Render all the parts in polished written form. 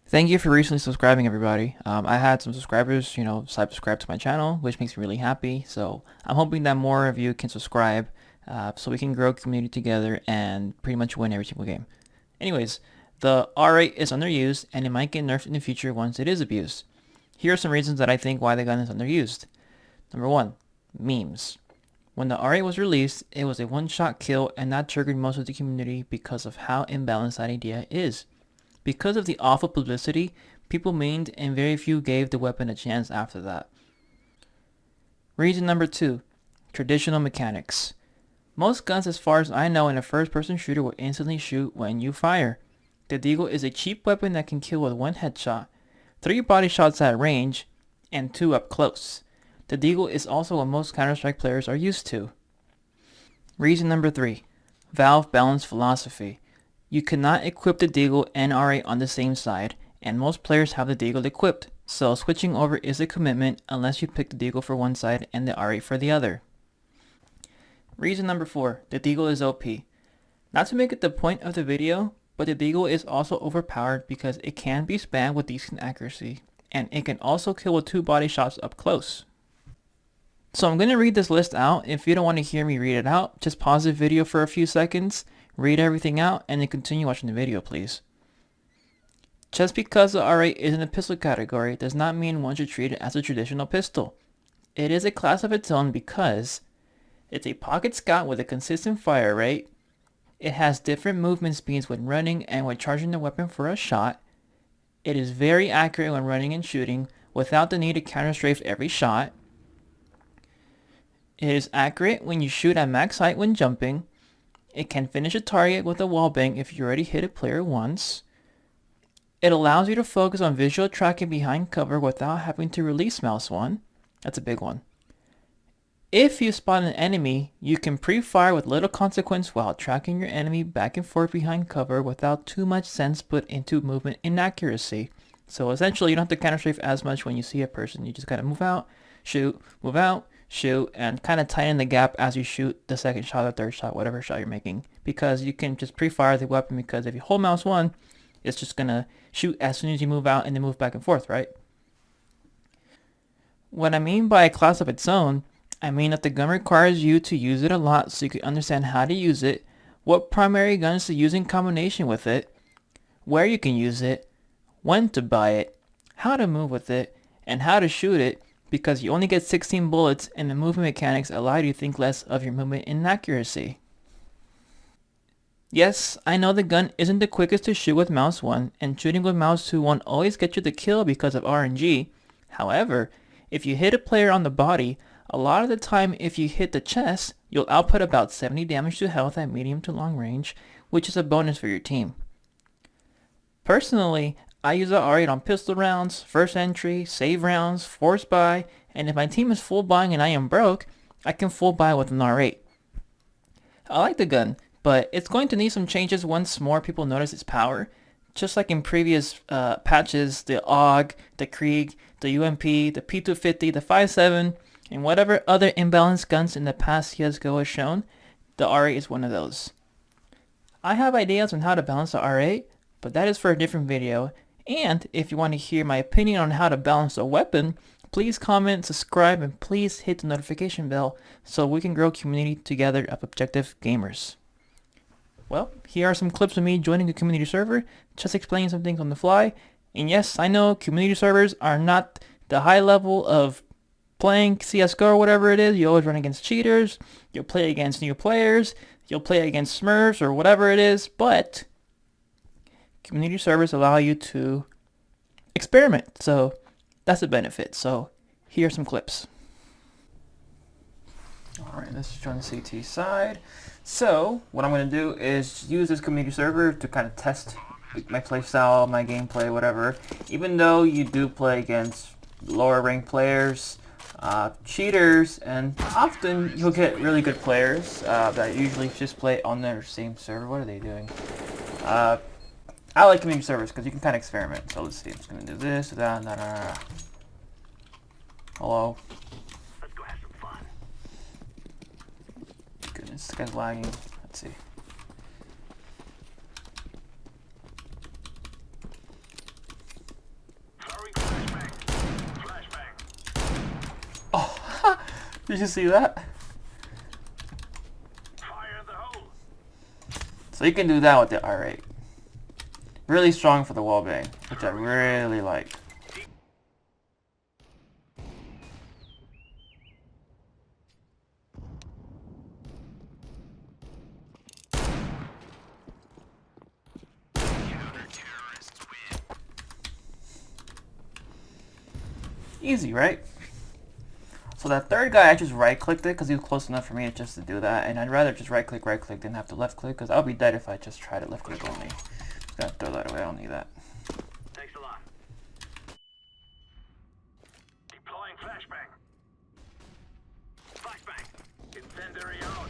Thank you for recently subscribing, everybody. I had some subscribers, subscribe to my channel, which makes me really happy. So I'm hoping that more of you can subscribe, so we can grow community together and pretty much win every single game. Anyways, the R8 is underused, and it might get nerfed in the future once it is abused. Here are some reasons that I think why the gun is underused. Number one, memes. When the R8 was released, it was a one-shot kill, and that triggered most of the community because of how imbalanced that idea is. Because of the awful publicity, people memed and very few gave the weapon a chance after that. Reason number two, traditional mechanics. Most guns as far as I know in a first-person shooter will instantly shoot when you fire. The Deagle is a cheap weapon that can kill with one headshot, 3 body shots at range, and 2 up close. The Deagle is also what most Counter-Strike players are used to. Reason number three, Valve balance philosophy. You cannot equip the Deagle and R8 on the same side, and most players have the Deagle equipped, so switching over is a commitment unless you pick the Deagle for one side and the R8 for the other. Reason number four, the Deagle is OP. Not to make it the point of the video, but the Deagle is also overpowered because it can be spammed with decent accuracy, and it can also kill with 2 body shots up close. So I'm going to read this list out. If you don't want to hear me read it out, just pause the video for a few seconds, read everything out, and then continue watching the video, please. Just because the R8 is in the pistol category does not mean one should treat it as a traditional pistol. It is a class of its own because it's a pocket scout with a consistent fire rate, it has different movement speeds when running and when charging the weapon for a shot, it is very accurate when running and shooting without the need to counter-strafe every shot, it is accurate when you shoot at max height when jumping, it can finish a target with a wallbang if you already hit a player once, it allows you to focus on visual tracking behind cover without having to release mouse 1. That's a big one. If you spot an enemy, you can pre-fire with little consequence while tracking your enemy back and forth behind cover without too much sense put into movement inaccuracy. So essentially you don't have to counter-strafe as much when you see a person. You just kind of move out, shoot, and kind of tighten the gap as you shoot the second shot or third shot, whatever shot you're making. Because you can just pre-fire the weapon, because if you hold mouse 1, it's just going to shoot as soon as you move out and then move back and forth, right? What I mean by a class of its own, I mean that the gun requires you to use it a lot so you can understand how to use it, what primary guns to use in combination with it, where you can use it, when to buy it, how to move with it, and how to shoot it, because you only get 16 bullets and the movement mechanics allow you to think less of your movement inaccuracy. Yes, I know the gun isn't the quickest to shoot with mouse 1, and shooting with mouse 2 won't always get you the kill because of RNG. However, if you hit a player on the body, a lot of the time if you hit the chest, you'll output about 70 damage to health at medium to long range, which is a bonus for your team. Personally, I use the R8 on pistol rounds, first entry, save rounds, force buy, and if my team is full buying and I am broke, I can full buy with an R8. I like the gun, but it's going to need some changes once more people notice its power. Just like in previous patches, the AUG, the Krieg, the UMP, the P250, the 5.7, and whatever other imbalanced guns in the past CSGO has shown, the R8 is one of those. I have ideas on how to balance the R8, but that is for a different video, and if you want to hear my opinion on how to balance a weapon, please comment, subscribe, and please hit the notification bell so we can grow community together of objective gamers. Well, here are some clips of me joining the community server, just explaining some things on the fly. And yes, I know community servers are not the high level of playing CSGO or whatever it is. You always run against cheaters, you'll play against new players, you'll play against smurfs or whatever it is, but community servers allow you to experiment, so that's a benefit. So here are some clips. Alright, let's join the CT side. So, what I'm going to do is use this community server to kind of test my playstyle, my gameplay, whatever. Even though you do play against lower ranked players, cheaters, and often you'll get really good players that usually just play on their same server. What are they doing? I like community servers because you can kind of experiment. So let's see, I'm just going to do this, that. Hello? Goodness, this guy's lagging. Let's see. Did you see that? So you can do that with the R8. Really strong for the wallbang, which I really like. Easy, right? So that third guy, I just right-clicked it because he was close enough for me just to do that, and I'd rather just right-click than have to left-click, because I'll be dead if I just try to left-click only. Just gotta throw that away, I don't need that. Thanks a lot. Deploying flashbang. Flashbang. Incendiary out.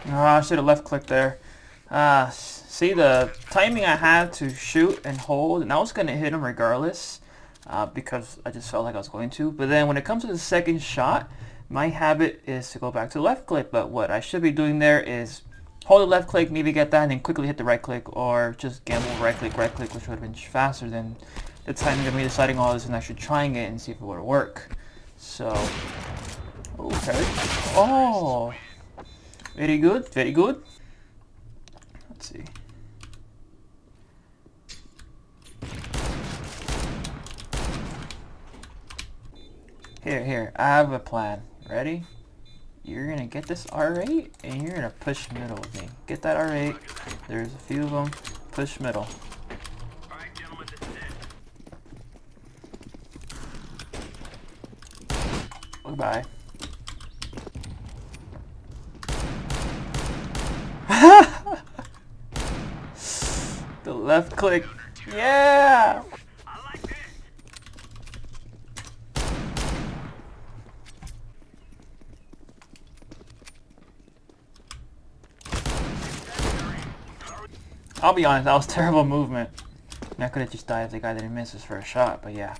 Oh, I should have left-clicked there. See, the timing I had to shoot and hold, and I was going to hit him regardless, because I just felt like I was going to. But then when it comes to the second shot, my habit is to go back to the left click, but what I should be doing there is hold the left click, maybe get that, and then quickly hit the right click, or just gamble right click, which would have been faster than the timing of me deciding all this and actually trying it and see if it would work. So, okay. Oh, very good, very good. Let's see. Here, I have a plan. Ready? You're gonna get this R8 and you're gonna push middle with me. Get that R8. There's a few of them. Push middle. Alright, gentlemen, this is it. Goodbye. The left click. Yeah! I like this. I'll be honest, that was terrible movement. I mean, I could have just died if the guy didn't miss his first shot, but yeah.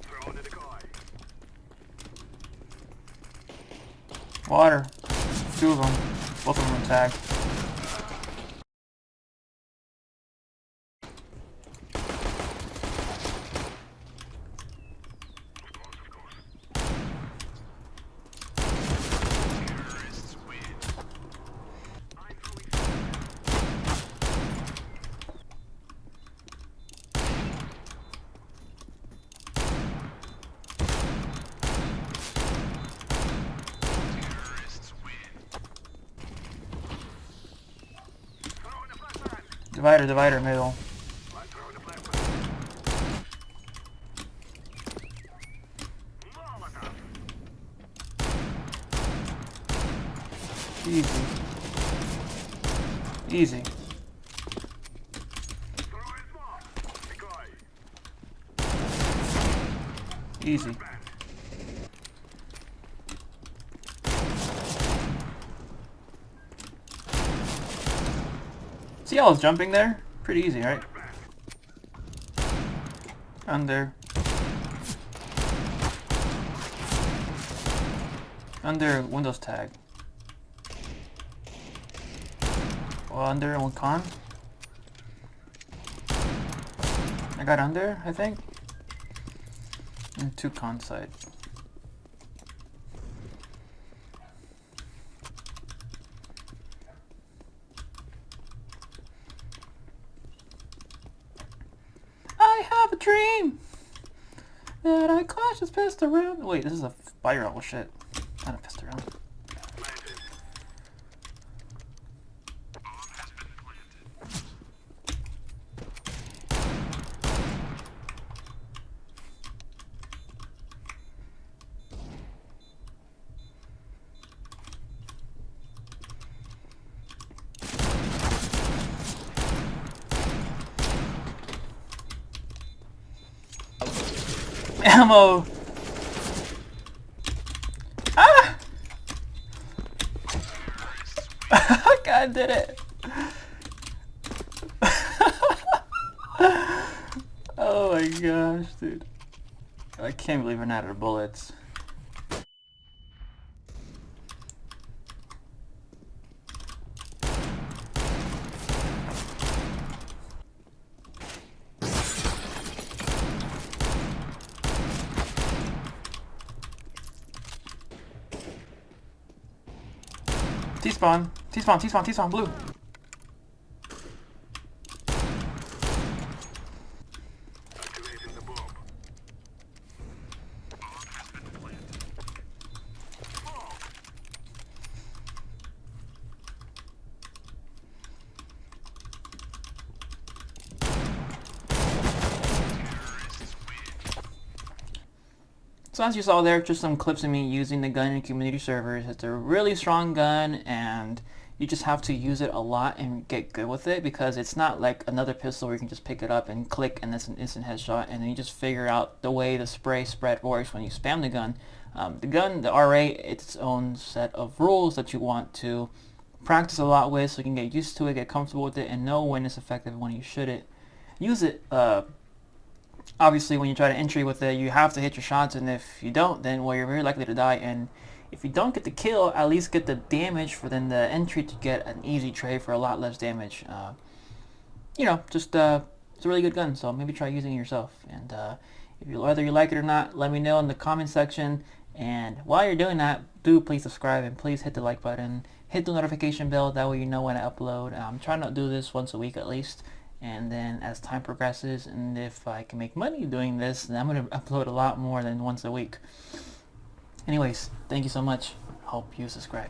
Throw in the decoy. Water. Two of them. Both of them are tagged. Divider, middle. Easy. Easy. Easy. See how I was jumping there? Pretty easy, right? Under. Under Windows tag. Well, under one con. I got under, I think. And two con side. I have a dream that I cautious pissed around. Wait, this is a fire. Oh shit. Not a pissed around. Ammo! Ah! God did it! Oh my gosh, dude. I can't believe we're not out of bullets. T-spawn, T-spawn, T-spawn, T-spawn, blue. Activating the bomb. So as you saw there, just some clips of me using the gun in community servers. It's a really strong gun, and you just have to use it a lot and get good with it, because it's not like another pistol where you can just pick it up and click and it's an instant headshot, and then you just figure out the way the spray spread works when you spam the gun. The RA, it's its own set of rules that you want to practice a lot with, so you can get used to it, get comfortable with it, and know when it's effective and when you shouldn't use it. Obviously, when you try to entry with it, you have to hit your shots, and if you don't, then well, you're very likely to die. And if you don't get the kill, at least get the damage for then the entry to get an easy trade for a lot less damage. It's a really good gun, so maybe try using it yourself. And whether you like it or not, let me know in the comment section. And while you're doing that, do please subscribe and please hit the like button, hit the notification bell, that way you know when I upload. I'm trying to do this once a week at least. And then as time progresses, and if I can make money doing this, then I'm going to upload a lot more than once a week. Anyways, thank you so much. Hope you subscribe.